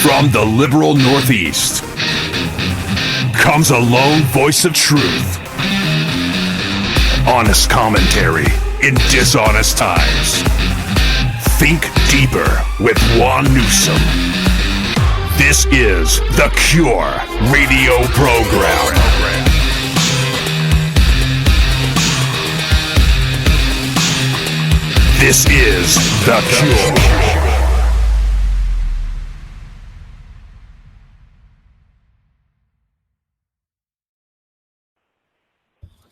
From the liberal Northeast comes a lone voice of truth. Honest commentary in dishonest times. Think deeper with Juan Newsom. This is the Cure radio program. This is the Cure.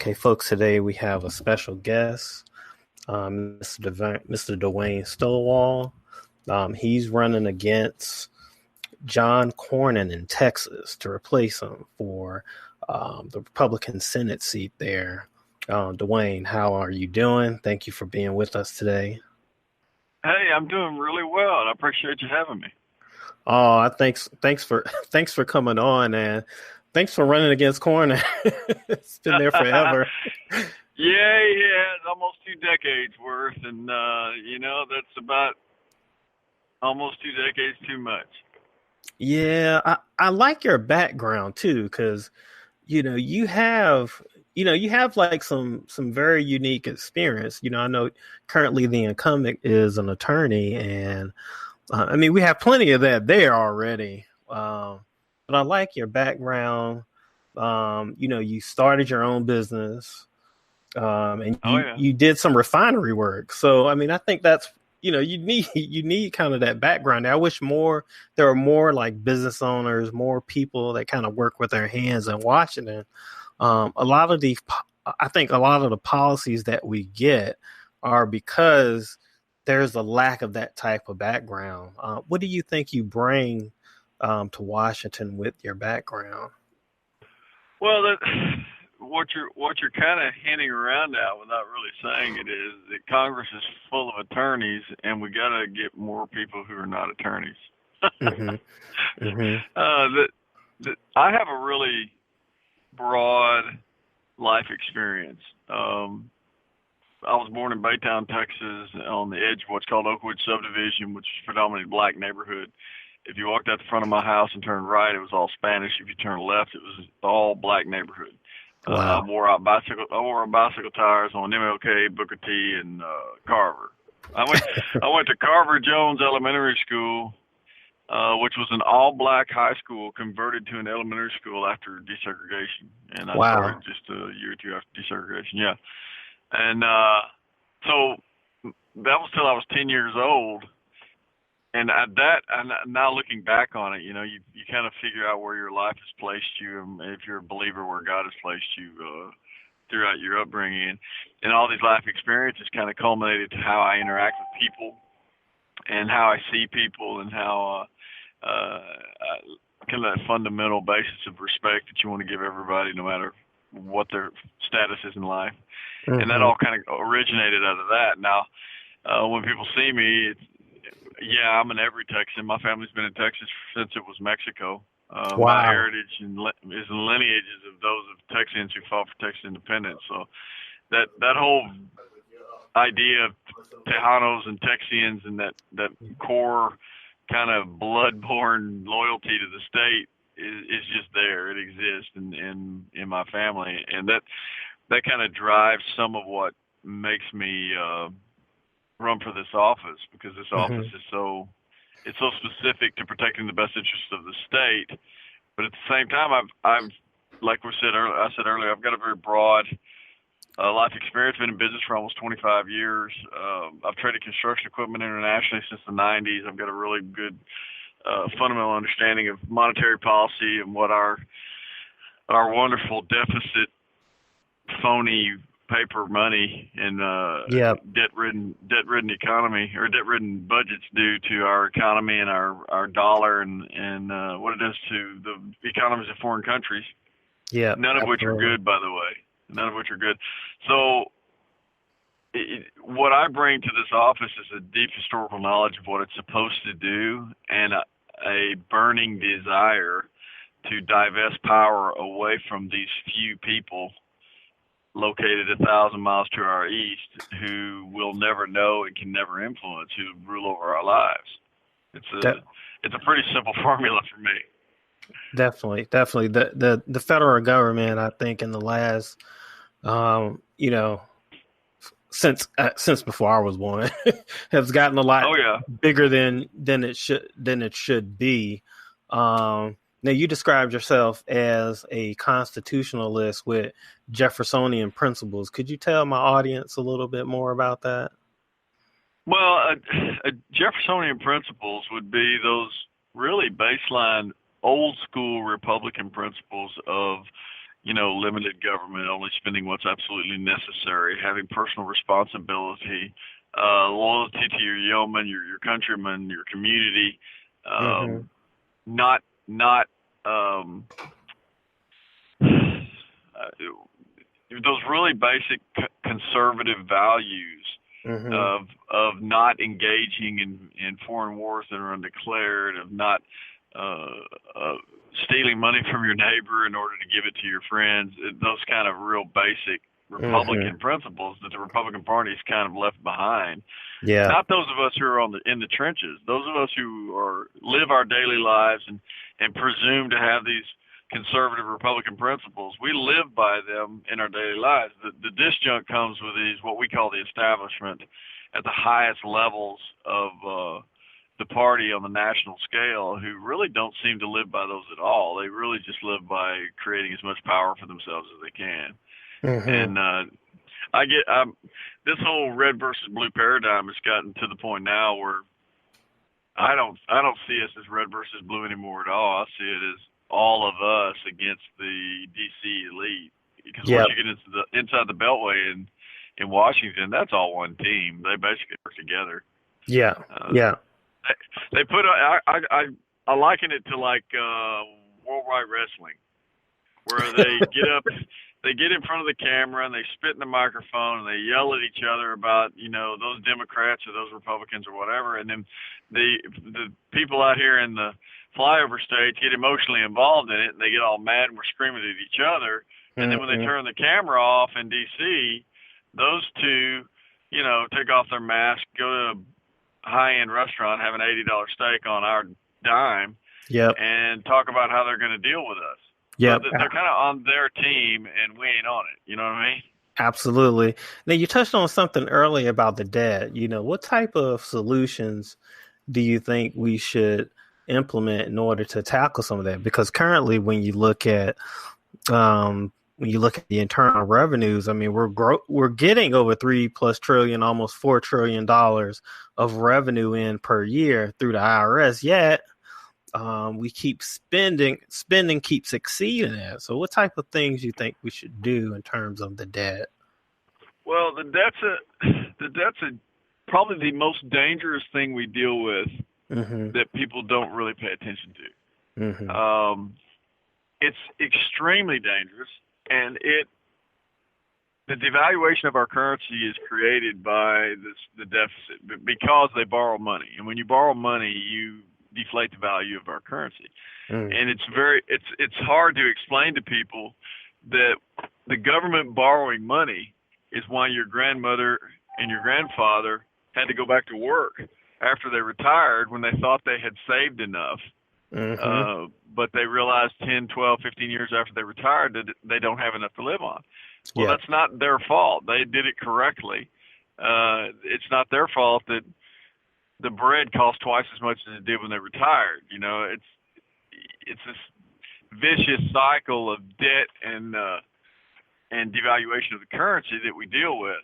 Okay, folks, today we have a special guest, Mr. Dwayne Stovall. He's running against John Cornyn in Texas to replace him for the Republican Senate seat there. Dwayne, how are you doing? Thank you for being with us today. Hey, I'm doing really well, and I appreciate you having me. Oh, thanks for coming on, and thanks for running against Cornyn. It's been there forever. Yeah, it's almost 2 decades worth, and that's about almost 2 decades too much. Yeah, I like your background too, because you have like some very unique experience. I know currently the incumbent is an attorney, and we have plenty of that there already. But I like your background. You started your own business, and you did some refinery work. So, I think that's, you need kind of that background. I wish there were more like business owners, more people that kind of work with their hands in Washington. I think a lot of the policies that we get are because there's a lack of that type of background. What do you think you bring to Washington with your background? Well, what you're kind of hinting around at without really saying it is that Congress is full of attorneys, and we got to get more people who are not attorneys. Mm-hmm. Mm-hmm. I have a really broad life experience. I was born in Baytown, Texas, on the edge of what's called Oakwood Subdivision, which is a predominantly black neighborhood. If you walked out the front of my house and turned right, it was all Spanish. If you turned left, it was all black neighborhood. Wow. I wore bicycle tires on MLK, Booker T, and Carver. I went to Carver Jones Elementary School, which was an all-black high school converted to an elementary school after desegregation. And I started just a year or two after desegregation. Yeah, and so that was till I was 10 years old. And at that, and now looking back on it, you kind of figure out where your life has placed you, and if you're a believer, where God has placed you throughout your upbringing. And all these life experiences kind of culminated to how I interact with people and how I see people and how kind of that fundamental basis of respect that you want to give everybody, no matter what their status is in life. Mm-hmm. And that all kind of originated out of that. Now, when people see me, I'm an every Texan. My family's been in Texas since it was Mexico. My heritage is in lineages of those of Texans who fought for Texas independence. So that whole idea of Tejanos and Texians and that core kind of blood-born loyalty to the state is just there. It exists in my family, and that kind of drives some of what makes me run for this office, because this office is so specific to protecting the best interests of the state. But at the same time, I've like I said earlier, I've got a very broad life experience. Been in business for almost 25 years. I've traded construction equipment internationally since the 90s. I've got a really good fundamental understanding of monetary policy and what our wonderful deficit, phony paper money and debt-ridden economy, or debt-ridden budgets, do to our economy and our dollar and what it does to the economies of foreign countries. Yeah, none of which are good, by the way. None of which are good. So what I bring to this office is a deep historical knowledge of what it's supposed to do, and a burning desire to divest power away from these few people located 1,000 miles to our east who will never know and can never influence, who rule over our lives. it's a pretty simple formula for me. Definitely. The federal government, I think, in the last, since before I was born, has gotten a lot bigger than it should be. Now, you described yourself as a constitutionalist with Jeffersonian principles. Could you tell my audience a little bit more about that? Well, Jeffersonian principles would be those really baseline old school Republican principles of, limited government, only spending what's absolutely necessary, having personal responsibility, loyalty to your yeoman, your countrymen, your community, not those really basic conservative values of not engaging in foreign wars that are undeclared, of not stealing money from your neighbor in order to give it to your friends, those kind of real basic Republican principles that the Republican Party is kind of left behind. Yeah. Not those of us who are in the trenches. Those of us who live our daily lives and presume to have these conservative Republican principles. We live by them in our daily lives. The disjunct comes with these, what we call the establishment, at the highest levels of the party on the national scale, who really don't seem to live by those at all. They really just live by creating as much power for themselves as they can. And this whole red versus blue paradigm has gotten to the point now where I don't see us as red versus blue anymore at all. I see it as all of us against the DC elite. Because once you get inside the Beltway in Washington, that's all one team. They basically work together. They put I liken it to like Worldwide Wrestling, where they they get in front of the camera and they spit in the microphone and they yell at each other about those Democrats or those Republicans or whatever, and then the people out here in the flyover states get emotionally involved in it and they get all mad and we're screaming at each other, and then when they turn the camera off in DC, those two take off their mask, go to a high-end restaurant, have an $80 steak on our dime, and talk about how they're going to deal with us. So they're kind of on their team, and we ain't on it. You know what I mean? Absolutely. Now, you touched on something earlier about the debt. What type of solutions do you think we should implement in order to tackle some of that? Because currently, when you look at the internal revenues, I mean, we're getting over $3+ trillion, almost $4 trillion of revenue in per year through the IRS. Yet we keep spending keeps exceeding that. So what type of things do you think we should do in terms of the debt? Well, the debt's probably the most dangerous thing we deal with that people don't really pay attention to. It's extremely dangerous, and the devaluation of our currency is created by the deficit because they borrow money, and when you borrow money, you deflate the value of our currency. And it's hard to explain to people that the government borrowing money is why your grandmother and your grandfather had to go back to work after they retired when they thought they had saved enough. But they realized 10, 12, 15 years after they retired that they don't have enough to live on. Well, that's not their fault. They did it correctly. It's not their fault that the bread cost twice as much as it did when they retired. It's this vicious cycle of debt and devaluation of the currency that we deal with.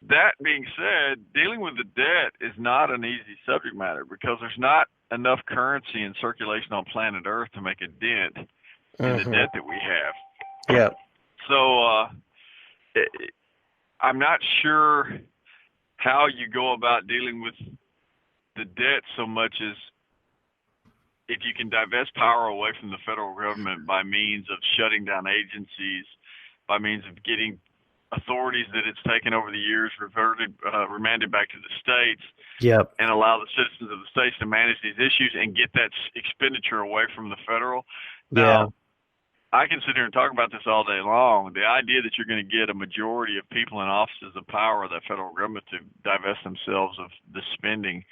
That being said, dealing with the debt is not an easy subject matter because there's not enough currency in circulation on planet Earth to make a dent in the debt that we have. So I'm not sure how you go about dealing with the debt so much as if you can divest power away from the federal government by means of shutting down agencies, by means of getting authorities that it's taken over the years remanded back to the states, and allow the citizens of the states to manage these issues and get that expenditure away from the federal. Now, I can sit here and talk about this all day long. The idea that you're going to get a majority of people in offices of power of the federal government to divest themselves of the spending,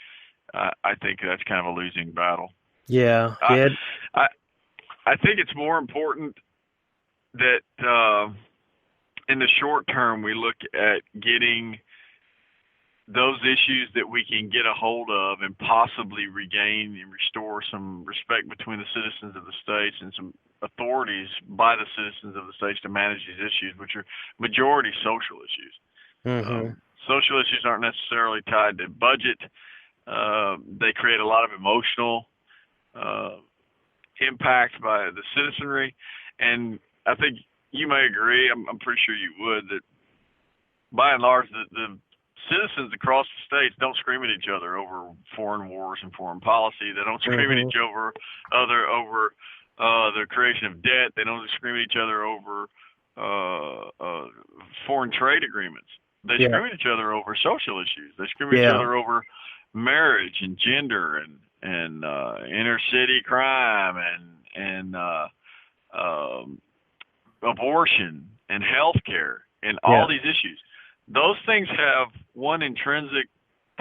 I think that's kind of a losing battle. Yeah. I think it's more important that in the short term we look at getting those issues that we can get a hold of and possibly regain and restore some respect between the citizens of the states and some authorities by the citizens of the states to manage these issues, which are majority social issues. Mm-hmm. Social issues aren't necessarily tied to budget. They create a lot of emotional impact by the citizenry. And I think you may agree, I'm pretty sure you would, that by and large, the citizens across the states don't scream at each other over foreign wars and foreign policy. They don't scream at each other over the creation of debt. They don't scream at each other over foreign trade agreements. They scream at each other over social issues. They scream at each other over marriage and gender and inner city crime and abortion and healthcare and all these issues. Those things have one intrinsic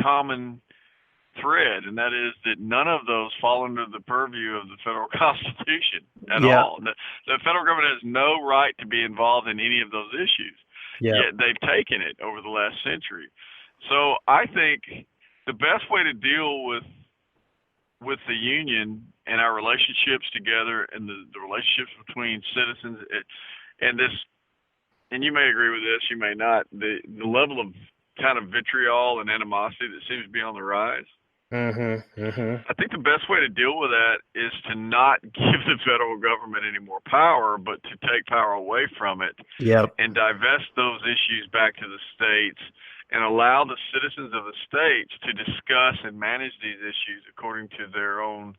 common thread, and that is that none of those fall under the purview of the federal Constitution at all. The federal government has no right to be involved in any of those issues. Yet they've taken it over the last century. So I think the best way to deal with the union and our relationships together and the relationships between citizens and you may agree with this, you may not, the level of kind of vitriol and animosity that seems to be on the rise. I think the best way to deal with that is to not give the federal government any more power, but to take power away from it and divest those issues back to the states and allow the citizens of the states to discuss and manage these issues according to their own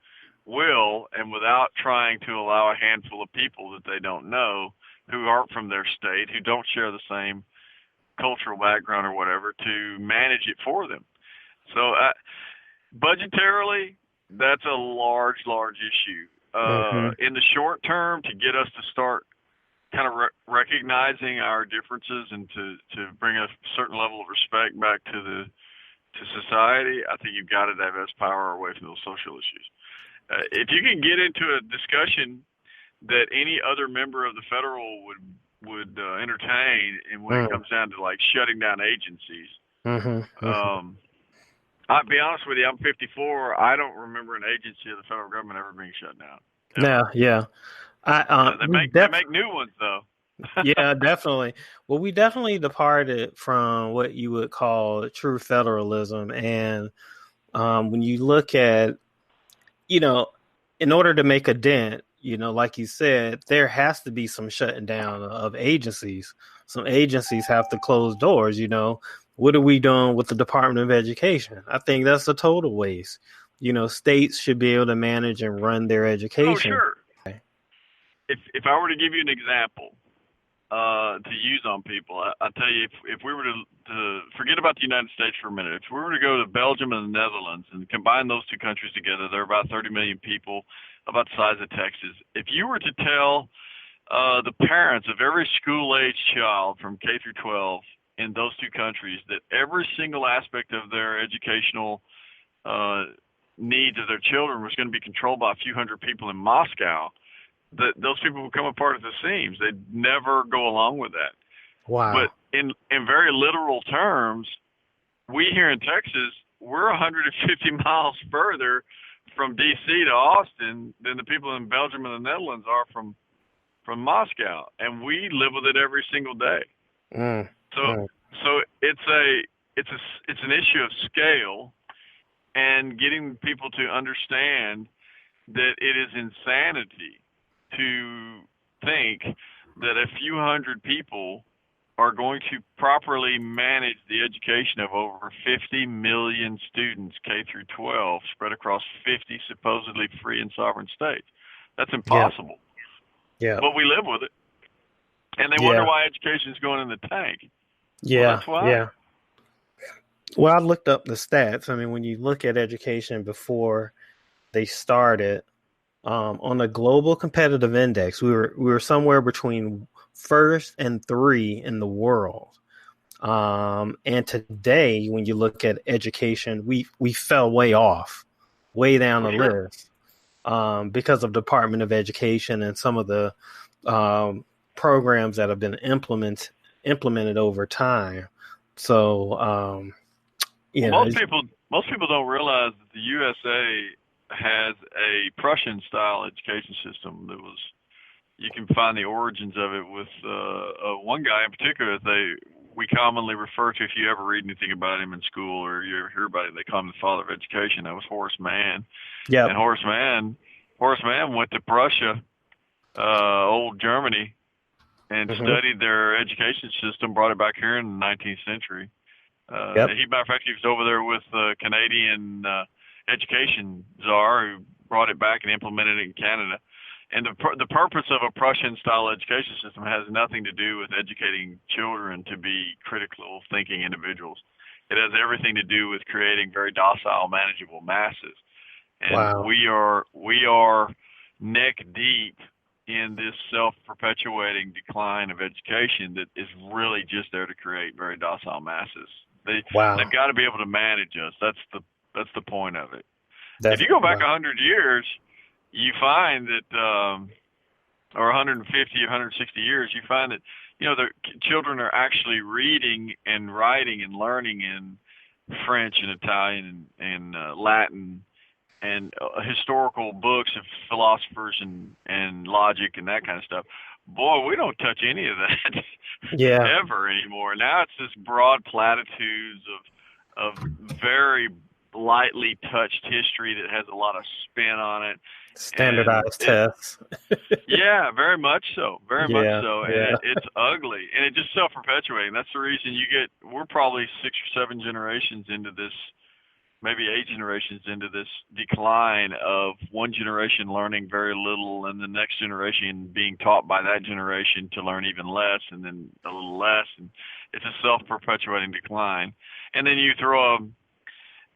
will and without trying to allow a handful of people that they don't know who aren't from their state, who don't share the same cultural background or whatever, to manage it for them. So budgetarily, that's a large issue. In the short term, to get us to start kind of recognizing our differences and to bring a certain level of respect back to society, I think you've got to divest power away from those social issues. If you can get into a discussion that any other member of the federal would entertain, and when it comes down to like shutting down agencies, I'll be honest with you, I'm 54. I don't remember an agency of the federal government ever being shut down. They make new ones though. Yeah, definitely. Well, we definitely departed from what you would call true federalism, and when you look at, in order to make a dent, like you said, there has to be some shutting down of agencies. Some agencies have to close doors. What are we doing with the Department of Education? I think that's a total waste. States should be able to manage and run their education. Oh, sure. If I were to give you an example to use on people, I'll tell you, if we were to forget about the United States for a minute, if we were to go to Belgium and the Netherlands and combine those two countries together, there are about 30 million people, about the size of Texas. If you were to tell the parents of every school-age child from K through 12 in those two countries that every single aspect of their educational needs of their children was going to be controlled by a few hundred people in Moscow, those people would come apart at the seams. They'd never go along with that. Wow. But in very literal terms, we here in Texas, we're 150 miles further from D.C. to Austin than the people in Belgium and the Netherlands are from Moscow, and we live with it every single day. So it's an issue of scale and getting people to understand that it is insanity to think that a few hundred people are going to properly manage the education of over 50 million students, K through 12, spread across 50 supposedly free and sovereign states. That's impossible. Yeah. But we live with it. And they wonder why education is going in the tank. Yeah. Well, that's why. Yeah. Well, I looked up the stats. I mean, when you look at education before they started, on the global competitive index, we were somewhere between first and 3 in the world. And today, when you look at education, we fell way off, way down the list. because of Department of Education and some of the programs that have been implemented over time. So, most people don't realize that the USA has a Prussian style education system that was. You can find the origins of it with one guy in particular we commonly refer to, if you ever read anything about him in school or you ever hear about it, they call him the father of education. That was Horace Mann. yeah, And Horace Mann went to Prussia, old Germany, and studied their education system, brought it back here in the 19th century. Matter of fact, he was over there with the Canadian education czar who brought it back and implemented it in Canada. And the purpose of a Prussian-style education system has nothing to do with educating children to be critical thinking individuals. It has everything to do with creating very docile, manageable masses. And we are neck deep in this self-perpetuating decline of education that is really just there to create very docile masses. They've got to be able to manage us. That's the point of it. If you go back 100 years, you find that, or 150, 160 years, you find that, the children are actually reading and writing and learning in French and Italian and Latin and historical books of philosophers and logic and that kind of stuff. Boy, we don't touch any of that ever anymore. Now it's this broad platitudes of very lightly touched history that has a lot of spin on it. Standardized tests. Yeah, very much so. Very much so. And Yeah. it's ugly. And it's just self-perpetuating. That's the reason we're probably 6 or 7 generations into this, maybe 8 generations into this decline of one generation learning very little and the next generation being taught by that generation to learn even less and then a little less. And it's a self-perpetuating decline. And then you throw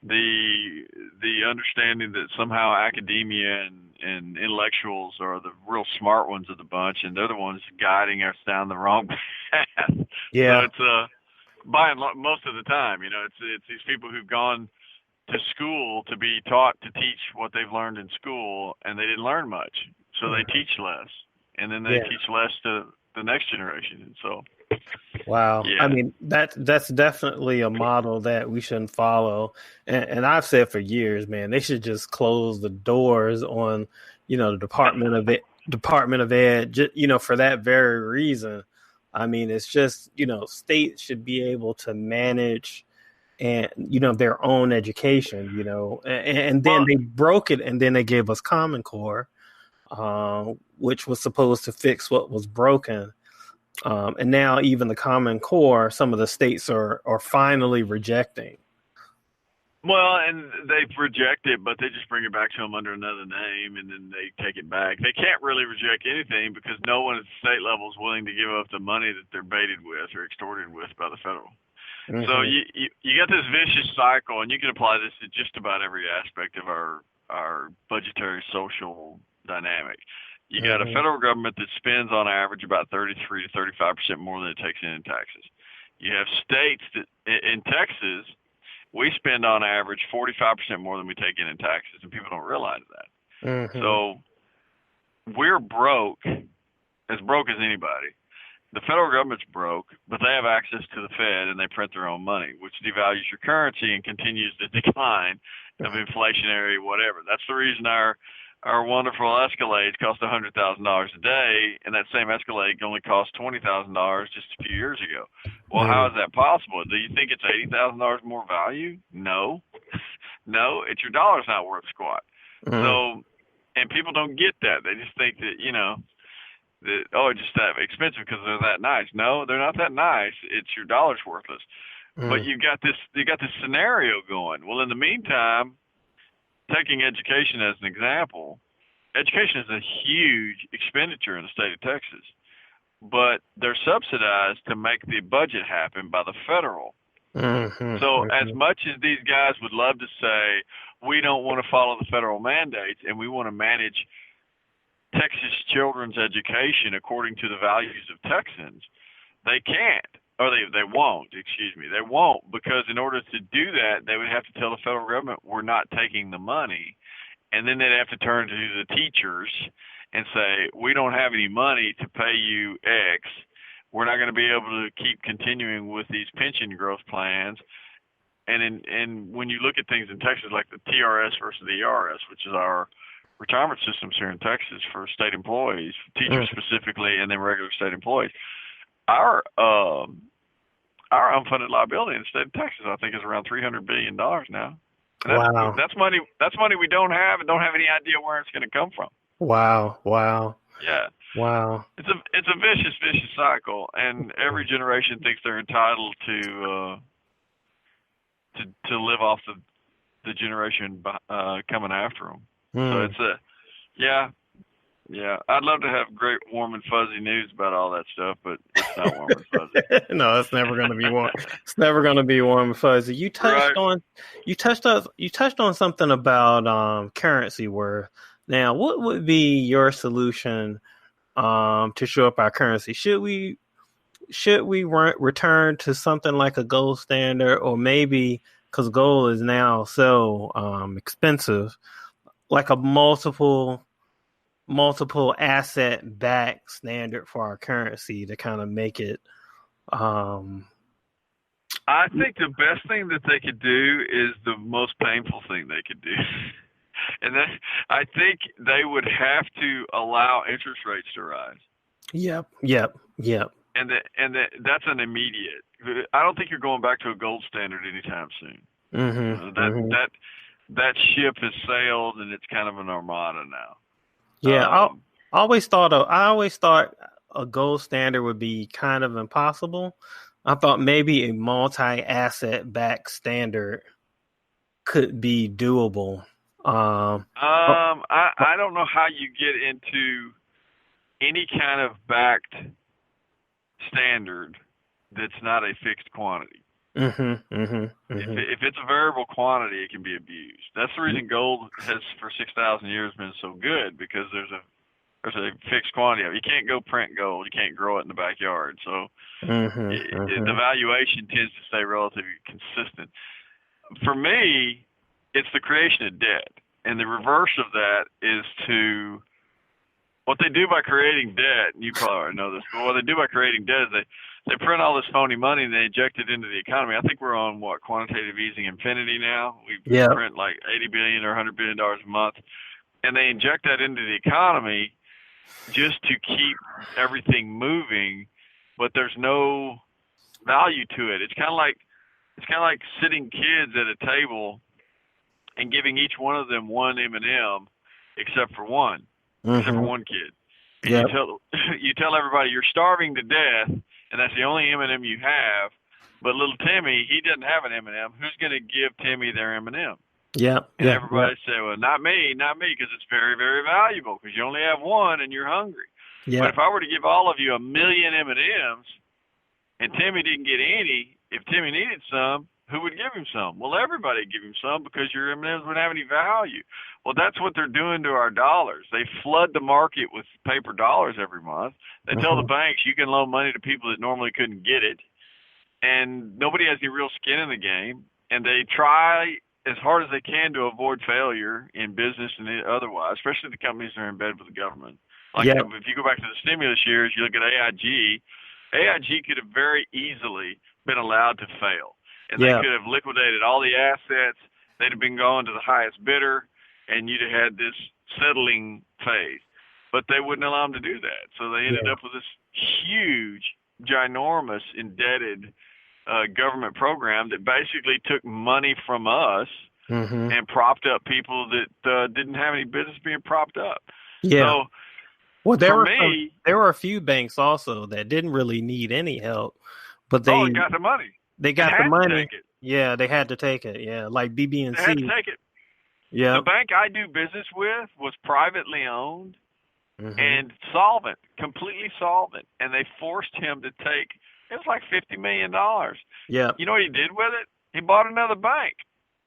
the understanding that somehow academia and intellectuals are the real smart ones of the bunch, and they're the ones guiding us down the wrong path. Yeah. So it's most of the time, it's these people who've gone to school to be taught to teach what they've learned in school, and they didn't learn much, so they teach less, and then they teach less to the next generation, and so. Wow. Yeah. I mean, that's definitely a model that we shouldn't follow. And I've said for years, man, they should just close the doors on, the Department of Ed, for that very reason. I mean, it's just, states should be able to manage and, their own education, and then they broke it and then they gave us Common Core, which was supposed to fix what was broken. And now even the Common Core, some of the states are finally rejecting. Well, and they reject it, but they just bring it back to them under another name, and then they take it back. They can't really reject anything because no one at the state level is willing to give up the money that they're baited with or extorted with by the federal. Mm-hmm. So you get this vicious cycle, and you can apply this to just about every aspect of our budgetary social dynamic. You got a federal government that spends on average about 33 to 35% more than it takes in taxes. You have states that, in Texas, we spend on average 45% more than we take in taxes, and people don't realize that. Mm-hmm. So we're broke as anybody. The federal government's broke, but they have access to the Fed, and they print their own money, which devalues your currency and continues the decline of inflationary whatever. That's the reason our wonderful Escalades cost $100,000 a day, and that same Escalade only cost $20,000 just a few years ago. Well, how is that possible? Do you think it's $80,000 more value? No. No, it's your dollar's not worth squat. So, and people don't get that. They just think that, it's just that expensive because they're that nice. No, they're not that nice. It's your dollar's worthless. But you got this scenario going. Well, in the meantime, taking education as an example, education is a huge expenditure in the state of Texas, but they're subsidized to make the budget happen by the federal. So as much as these guys would love to say, we don't want to follow the federal mandates and we want to manage Texas children's education according to the values of Texans, they can't. Or they won't, They won't, because in order to do that, they would have to tell the federal government, we're not taking the money. and then they'd have to turn to the teachers and say, we don't have any money to pay you X. We're not going to be able to keep continuing with these pension growth plans. And when you look at things in Texas, like the TRS versus the ERS, which is our retirement systems here in Texas for state employees, teachers specifically, and then regular state employees, our unfunded liability in the state of Texas, I think, is around $300 billion now. Wow. That's money we don't have and don't have any idea where it's going to come from. Wow. Yeah. Wow. It's a vicious cycle, and every generation thinks they're entitled to live off the generation coming after them. So it's yeah. I'd love to have great warm and fuzzy news about all that stuff, but it's not warm and fuzzy. No, it's never going to be warm. It's never going to be warm and fuzzy. You touched on something about currency worth. Now, what would be your solution to shore up our currency? Should we return to something like a gold standard, or maybe because gold is now so expensive, like a multiple asset backed standard for our currency to kind of make it? I think the best thing that they could do is the most painful thing they could do. And then I think they would have to allow interest rates to rise. Yep. And that's an immediate. I don't think you're going back to a gold standard anytime soon. That ship has sailed, and it's kind of an armada now. Yeah, I always thought a gold standard would be kind of impossible. I thought maybe a multi-asset backed standard could be doable. I don't know how you get into any kind of backed standard that's not a fixed quantity. If it's a variable quantity, it can be abused. That's the reason gold has for 6,000 years been so good, because there's a fixed quantity of it. You can't go print gold. You can't grow it in the backyard. So the valuation tends to stay relatively consistent. For me, it's the creation of debt. And the reverse of that is what they do by creating debt, and you probably already know this, but what they do by creating debt is they print all this phony money and they inject it into the economy. I think we're on quantitative easing infinity now. We print like $80 billion or $100 billion a month, and they inject that into the economy just to keep everything moving, but there's no value to it. It's kind of like sitting kids at a table and giving each one of them one M&M except for one kid. And you tell everybody you're starving to death, and that's the only M&M you have. But little Timmy, he doesn't have an M&M. Who's going to give Timmy their M&M? And everybody say, well, not me, because it's very, very valuable, because you only have one and you're hungry. But if I were to give all of you 1 million M&Ms and Timmy didn't get any, if Timmy needed some, who would give him some? Well, everybody would give him some, because your M&Ms wouldn't have any value. Well, that's what they're doing to our dollars. They flood the market with paper dollars every month. They tell the banks you can loan money to people that normally couldn't get it, and nobody has any real skin in the game. And they try as hard as they can to avoid failure in business and otherwise, especially the companies that are in bed with the government. Like if you go back to the stimulus years, you look at AIG could have very easily been allowed to fail. And they could have liquidated all the assets. They'd have been going to the highest bidder, and you'd have had this settling phase. But they wouldn't allow them to do that. So they ended up with this huge, ginormous, indebted government program that basically took money from us and propped up people that didn't have any business being propped up. So, well, there were a few banks also that didn't really need any help, but they got the money. They got the money. Yeah, they had to take it. Yeah, like BB&C. They had to take it. Yeah. The bank I do business with was privately owned and solvent, completely solvent, and they forced him to take. It was like $50 million. Yeah. You know what he did with it? He bought another bank.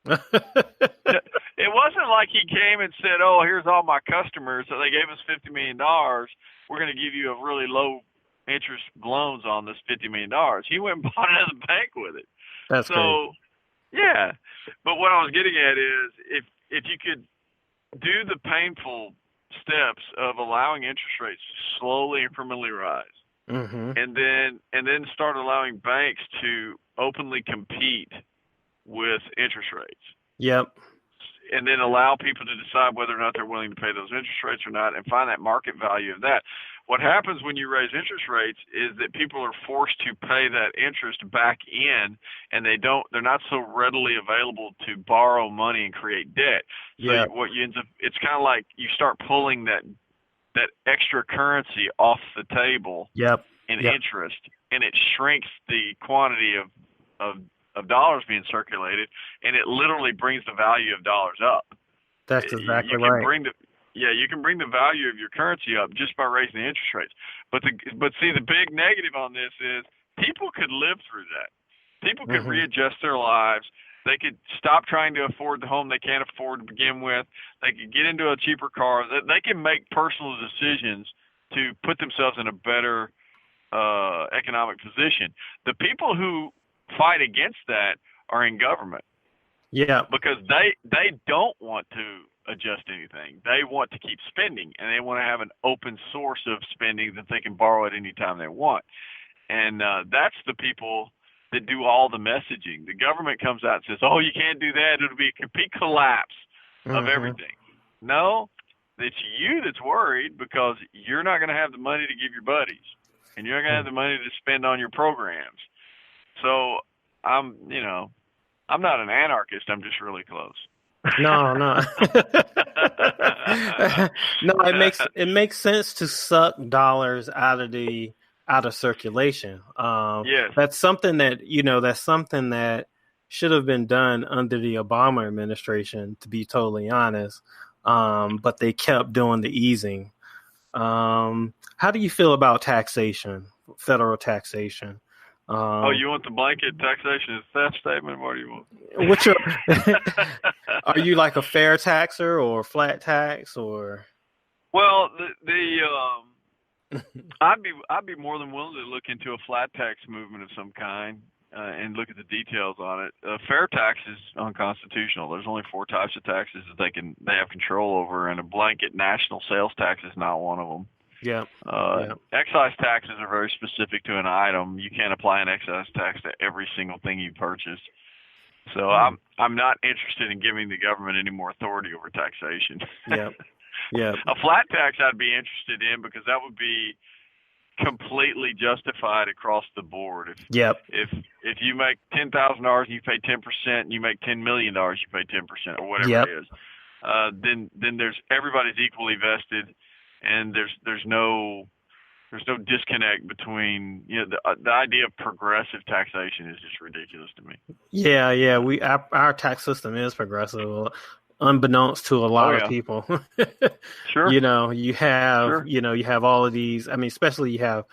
It wasn't like he came and said, "Oh, here's all my customers. So they gave us $50 million. We're going to give you a really low interest loans on this $50 million. He went and bought another bank with it. That's so crazy. Yeah. But what I was getting at is if you could do the painful steps of allowing interest rates to slowly incrementally rise, and then start allowing banks to openly compete with interest rates. Yep. And then allow people to decide whether or not they're willing to pay those interest rates or not, and find that market value of that. What happens when you raise interest rates is that people are forced to pay that interest back in, and they're not so readily available to borrow money and create debt. So what you end up, it's kind of like you start pulling that extra currency off the table in interest, and it shrinks the quantity of dollars being circulated, and it literally brings the value of dollars up. That's exactly right. You can bring the value of your currency up just by raising the interest rates. But see, the big negative on this is people could live through that. People could readjust their lives. They could stop trying to afford the home they can't afford to begin with. They could get into a cheaper car. They can make personal decisions to put themselves in a better economic position. The people who fight against that are in government. Yeah. Because they don't want to adjust anything. They want to keep spending, and they want to have an open source of spending that they can borrow at any time they want. And that's the people that do all the messaging. The government comes out and says, oh, you can't do that. It'll be a complete collapse of everything. No, it's you that's worried because you're not going to have the money to give your buddies, and you're not going to have the money to spend on your programs. So I'm not an anarchist. I'm just really close. No. No, it makes sense to suck dollars out of circulation. Yes. That's something that should have been done under the Obama administration, to be totally honest. But they kept doing the easing. How do you feel about taxation, federal taxation? You want the blanket taxation as theft statement? What do you want? What's your? Are you like a fair taxer or flat tax or? Well, I'd be more than willing to look into a flat tax movement of some kind and look at the details on it. Fair tax is unconstitutional. There's only 4 types of taxes that they have control over, and a blanket national sales tax is not one of them. Yeah. Excise taxes are very specific to an item. You can't apply an excise tax to every single thing you purchase. So I'm not interested in giving the government any more authority over taxation. Yeah. A flat tax I'd be interested in because that would be completely justified across the board. If you make $10,000 and you pay 10%, and you make $10 million, you pay 10% or whatever it is. Then there's everybody's equally vested. And there's no disconnect between the idea of progressive taxation is just ridiculous to me. Yeah. Our tax system is progressive, unbeknownst to a lot of people. Sure. You have all of these. I mean, especially you have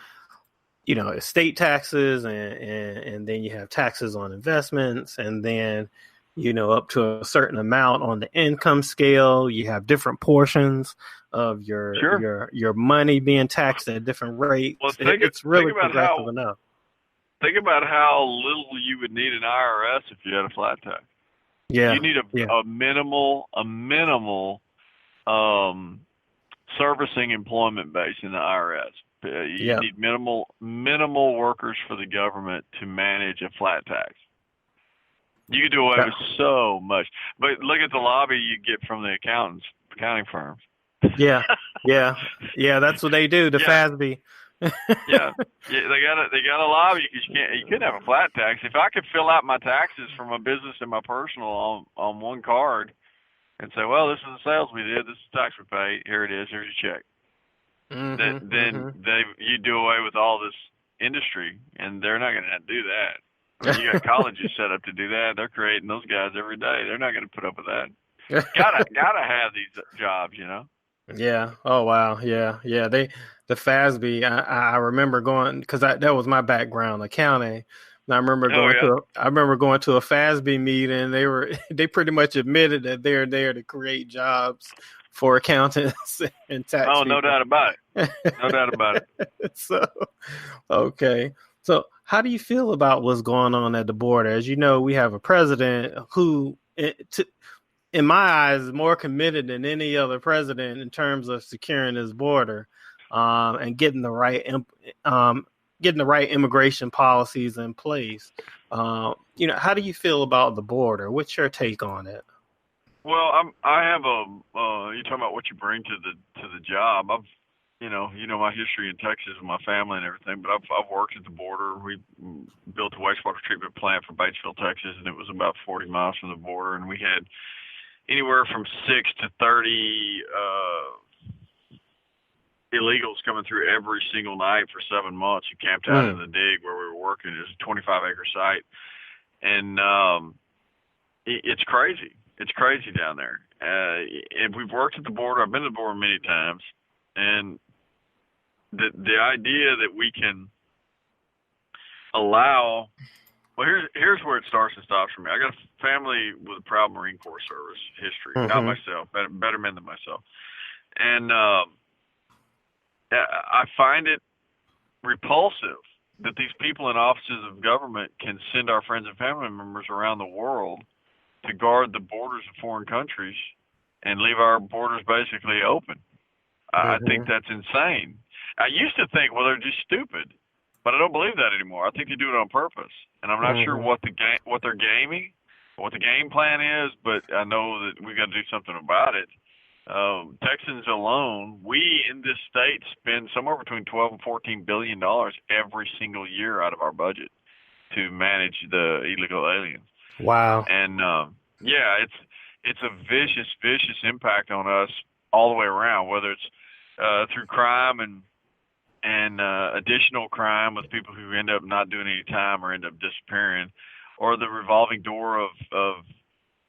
estate taxes, and then you have taxes on investments, and then up to a certain amount on the income scale. You have different portions of your money being taxed at different rates. Well, it's really progressive enough. Think about how little you would need an IRS if you had a flat tax. Yeah, you need a minimal servicing employment base in the IRS. You need minimal workers for the government to manage a flat tax. You can do away with so much, but look at the lobby you get from the accounting firms. Yeah. That's what they do. The FASB. They got a lobby because you couldn't have a flat tax. If I could fill out my taxes for my business and my personal on one card, and say, well, this is the sales we did, this is the tax we paid, here it is, here's your check. Then you do away with all this industry, and they're not going to do that. You got colleges set up to do that. They're creating those guys every day. They're not going to put up with that. Gotta have these jobs, Yeah. Oh wow. Yeah. The FASB. I remember going because that was my background, accounting. And I remember going to a FASB meeting. They pretty much admitted that they're there to create jobs for accountants and tax. Oh, no doubt about it. No doubt about it. So, okay. So, how do you feel about what's going on at the border? As you know, we have a president who, in my eyes, more committed than any other president in terms of securing his border, and getting the right immigration policies in place. How do you feel about the border? What's your take on it? Well, I have you're talking about what you bring to the job. You know my history in Texas with my family and everything, but I've worked at the border. We built a wastewater treatment plant for Batesville, Texas, and it was about 40 miles from the border, and we had anywhere from 6 to 30 illegals coming through every single night for 7 months who camped out in the dig where we were working. It was a 25-acre site, and it's crazy. It's crazy down there. And we've worked at the border. I've been to the border many times, and the idea that we can allow. Well, here's where it starts and stops for me. I got a family with a proud Marine Corps service history, not myself, better men than myself, and I find it repulsive that these people in offices of government can send our friends and family members around the world to guard the borders of foreign countries and leave our borders basically open. I think that's insane. I used to think, well, they're just stupid, but I don't believe that anymore. I think they do it on purpose, and I'm not sure what they're gaming, what the game plan is, but I know that we got to do something about it. Texans alone, we in this state spend somewhere between 12 and 14 billion dollars every single year out of our budget to manage the illegal aliens. Wow. And it's a vicious impact on us all the way around, whether it's through crime and additional crime with people who end up not doing any time or end up disappearing, or the revolving door of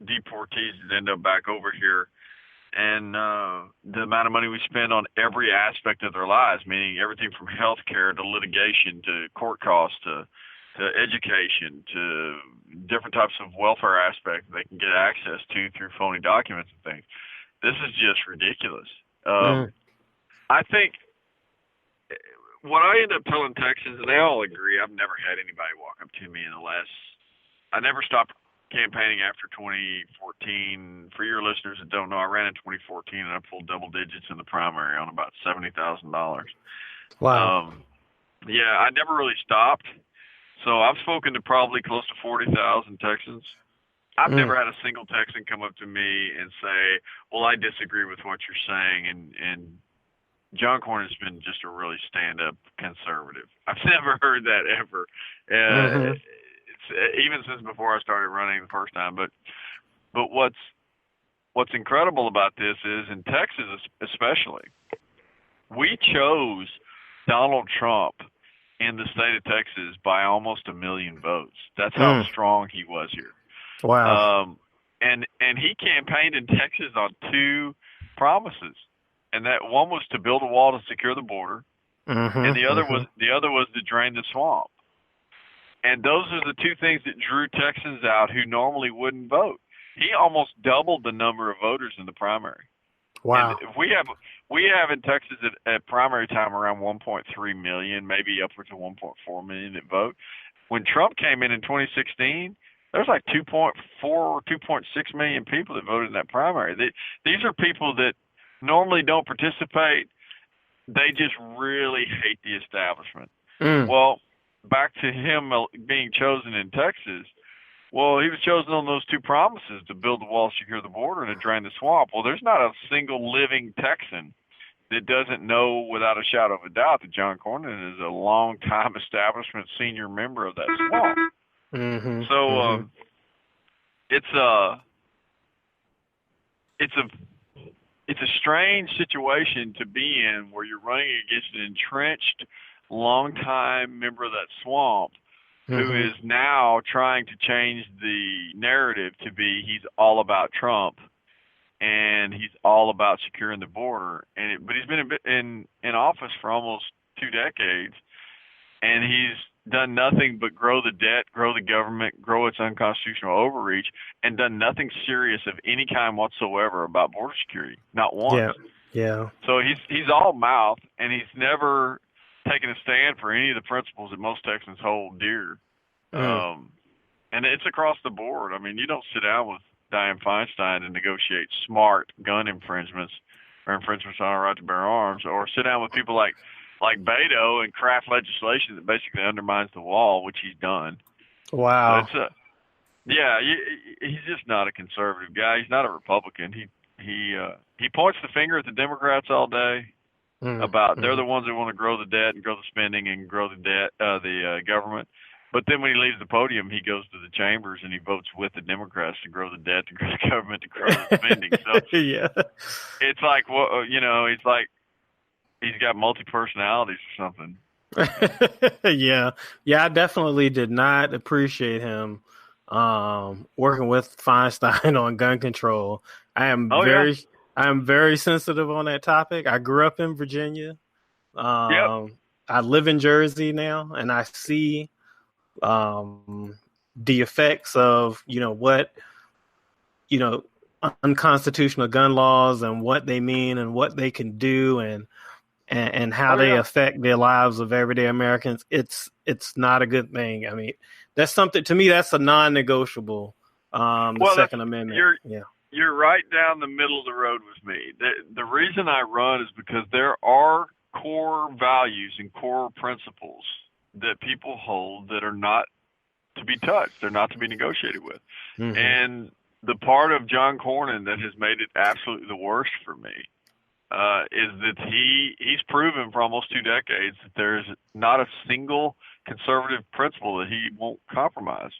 deportees that end up back over here. And the amount of money we spend on every aspect of their lives, meaning everything from health care to litigation to court costs to education to different types of welfare aspects they can get access to through phony documents and things. This is just ridiculous. I think what I end up telling Texans, and they all agree, I've never had anybody walk up to me I never stopped campaigning after 2014. For your listeners that don't know, I ran in 2014 and I pulled double digits in the primary on about $70,000. Wow. I never really stopped. So I've spoken to probably close to 40,000 Texans. I've never had a single Texan come up to me and say, well, I disagree with what you're saying. And John Cornyn has been just a really stand-up conservative. I've never heard that ever. It's even since before I started running the first time. But what's incredible about this is in Texas especially, we chose Donald Trump in the state of Texas by almost 1 million votes. That's how strong he was here. Wow. And he campaigned in Texas on 2 promises, and that one was to build a wall to secure the border, and the other was to drain the swamp. And those are the 2 things that drew Texans out who normally wouldn't vote. He almost doubled the number of voters in the primary. Wow. And we have in Texas at primary time around 1.3 million, maybe upwards of 1.4 million that vote. When Trump came in 2016, there's like 2.4 or 2.6 million people that voted in that primary. These are people that normally don't participate. They just really hate the establishment. Well, back to him being chosen in Texas. Well, he was chosen on those 2 promises to build the wall, secure the border, and to drain the swamp. Well, there's not a single living Texan that doesn't know without a shadow of a doubt that John Cornyn is a long-time establishment senior member of that swamp. So it's a strange situation to be in where you're running against an entrenched, long-time member of that swamp who is now trying to change the narrative to be he's all about Trump and he's all about securing the border. But he's been in office for almost 2 decades, and he's done nothing but grow the debt, grow the government, grow its unconstitutional overreach, and done nothing serious of any kind whatsoever about border security. Not once. Yeah. So he's all mouth, and he's never taking a stand for any of the principles that most Texans hold dear. And it's across the board. I mean, you don't sit down Dianne Feinstein to negotiate smart gun infringements or infringements on our right to bear arms, or sit down with people like Beto and craft legislation that basically undermines the wall, which he's done. Wow. So he's just not a conservative guy. He's not a Republican. He points the finger at the Democrats all day about they're the ones that want to grow the debt and grow the spending and grow the debt, the government. But then when he leaves the podium, he goes to the chambers and he votes with the Democrats to grow the debt, to grow the government, to grow the spending. So it's like, well, it's like he's got multi-personalities or something. Yeah. I definitely did not appreciate him working with Feinstein on gun control. I am very sensitive on that topic. I grew up in Virginia. I live in Jersey now, and I see the effects of unconstitutional gun laws and what they mean and what they can do and how they affect the lives of everyday Americans. It's not a good thing. I mean, that's something, to me, that's a non-negotiable. The Second Amendment. You're right down the middle of the road with me. The reason I run is because there are core values and core principles that people hold that are not to be touched. They're not to be negotiated with. Mm-hmm. And the part of John Cornyn that has made it absolutely the worst for me is that he's proven for almost 2 decades that there's not a single conservative principle that he won't compromise.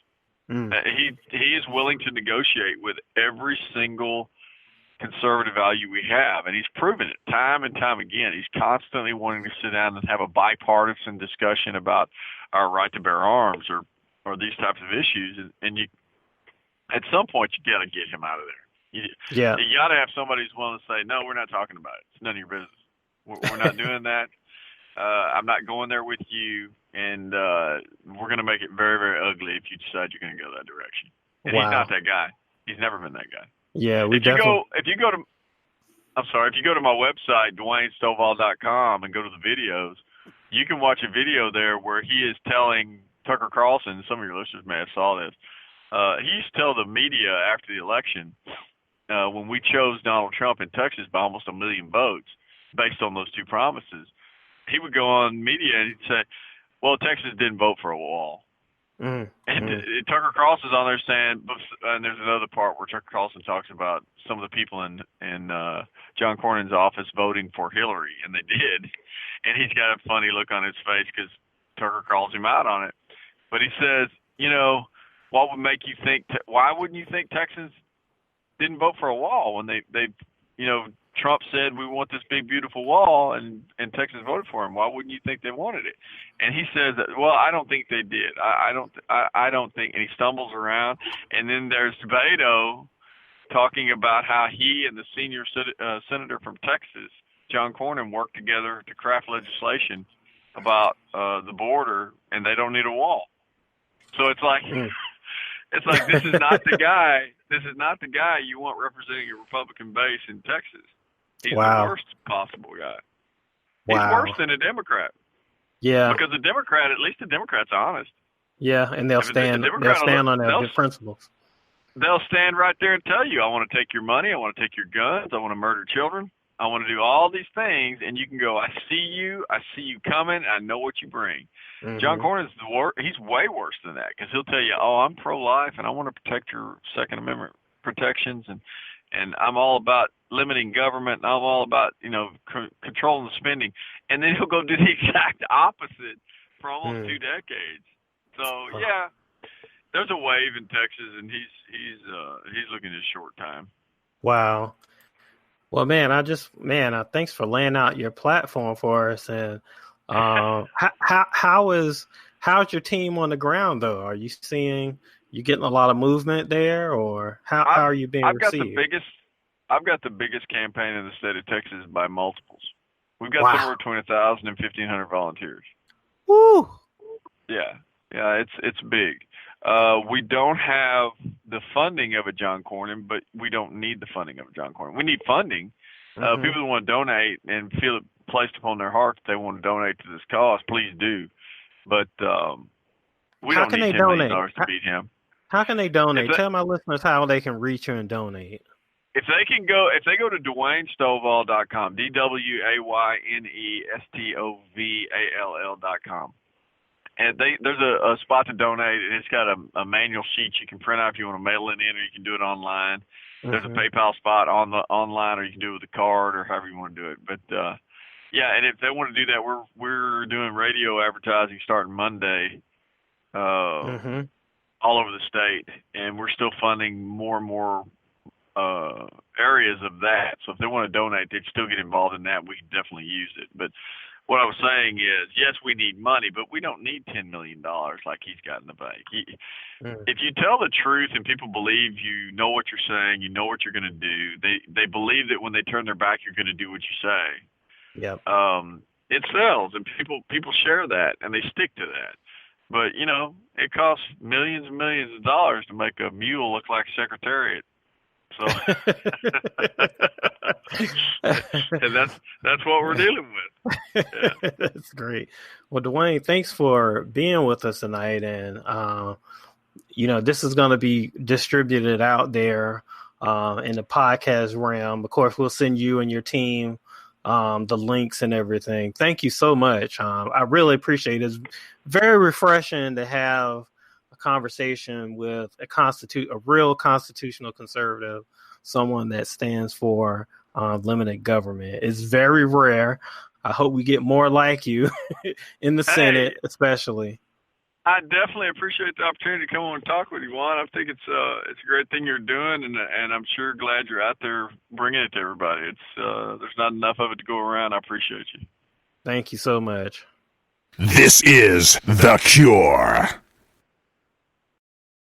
He is willing to negotiate with every single conservative value we have, and he's proven it time and time again. He's constantly wanting to sit down and have a bipartisan discussion about our right to bear arms or these types of issues, and you at some point you got to get him out of there. You got to have somebody who's willing to say, no, we're not talking about it. It's none of your business. We're not doing that. I'm not going there with you, and we're going to make it very, very ugly if you decide you're going to go that direction. And he's not that guy. He's never been that guy. Yeah, if you go to my website, DwayneStovall.com, and go to the videos, you can watch a video there where he is telling Tucker Carlson, some of your listeners may have saw this, he used to tell the media after the election, when we chose Donald Trump in Texas by almost 1 million votes, based on those 2 promises, he would go on media and he'd say, well, Texas didn't vote for a wall. And Tucker Carlson's on there saying, and there's another part where Tucker Carlson talks about some of the people in John Cornyn's office voting for Hillary, and they did. And he's got a funny look on his face because Tucker calls him out on it. But he says, what would make you think? Why wouldn't you think Texans didn't vote for a wall when they Trump said we want this big beautiful wall, and Texas voted for him? Why wouldn't you think they wanted it? And he says that, well, I don't think they did. I don't think. And he stumbles around, and then there's Beto talking about how he and the senior senator from Texas, John Cornyn, worked together to craft legislation about the border, and they don't need a wall. So it's like this is not the guy. This is not the guy you want representing a Republican base in Texas. He's the worst possible guy. He's worse than a Democrat. Yeah, because at least the Democrat's honest. Yeah, and they'll stand on their principles. They'll stand right there and tell you, I want to take your money, I want to take your guns, I want to murder children, I want to do all these things, and you can go, I see you coming, I know what you bring. Mm-hmm. John Cornyn's he's way worse than that, because he'll tell you, I'm pro-life, and I want to protect your Second Amendment protections, and I'm all about limiting government, and I'm all about, controlling the spending. And then he'll go do the exact opposite for almost 2 decades. So, there's a wave in Texas, and he's looking at a short time. Wow. Well, man, thanks for laying out your platform for us. And how's your team on the ground, though? Are you getting a lot of movement there, or how are you being received? I've got the biggest campaign in the state of Texas by multiples. We've got somewhere between 1,000 and 1,500 volunteers. Woo! Yeah, it's big. We don't have the funding of a John Cornyn, but we don't need the funding of a John Cornyn. We need funding. People who want to donate and feel it placed upon their heart that they want to donate to this cause, please do. But we don't need $10 million to beat him. How can they donate? Tell my listeners how they can reach you and donate. If they go to DwayneStovall.com, DwayneStovall.com, and there's a spot to donate, and it's got a manual sheet you can print out if you want to mail it in, or you can do it online. There's a PayPal spot online, or you can do it with a card, or however you want to do it. But yeah, and if they want to do that, we're doing radio advertising starting Monday, all over the state, and we're still funding more and more areas of that. So if they want to donate, they'd still get involved in that. We can definitely use it. But what I was saying is, yes, we need money, but we don't need $10 million like he's got in the bank. If you tell the truth and people believe you know what you're saying, you know what you're going to do, they believe that when they turn their back, you're going to do what you say. Yep. It sells, and people share that, and they stick to that. But, you know, it costs millions and millions of dollars to make a mule look like Secretariat. So, and that's what we're dealing with. Yeah. That's great. Well, Dwayne, thanks for being with us tonight. And, you know, this is going to be distributed out there in the podcast realm. Of course, we'll send you and your team the links and everything. Thank you so much. I really appreciate it. It's very refreshing to have a conversation with a real constitutional conservative, someone that stands for limited government. It's very rare. I hope we get more like you in the Senate, especially. I definitely appreciate the opportunity to come on and talk with you, Juan. I think it's a great thing you're doing, and I'm sure glad you're out there bringing it to everybody. There's not enough of it to go around. I appreciate you. Thank you so much. This is The Cure.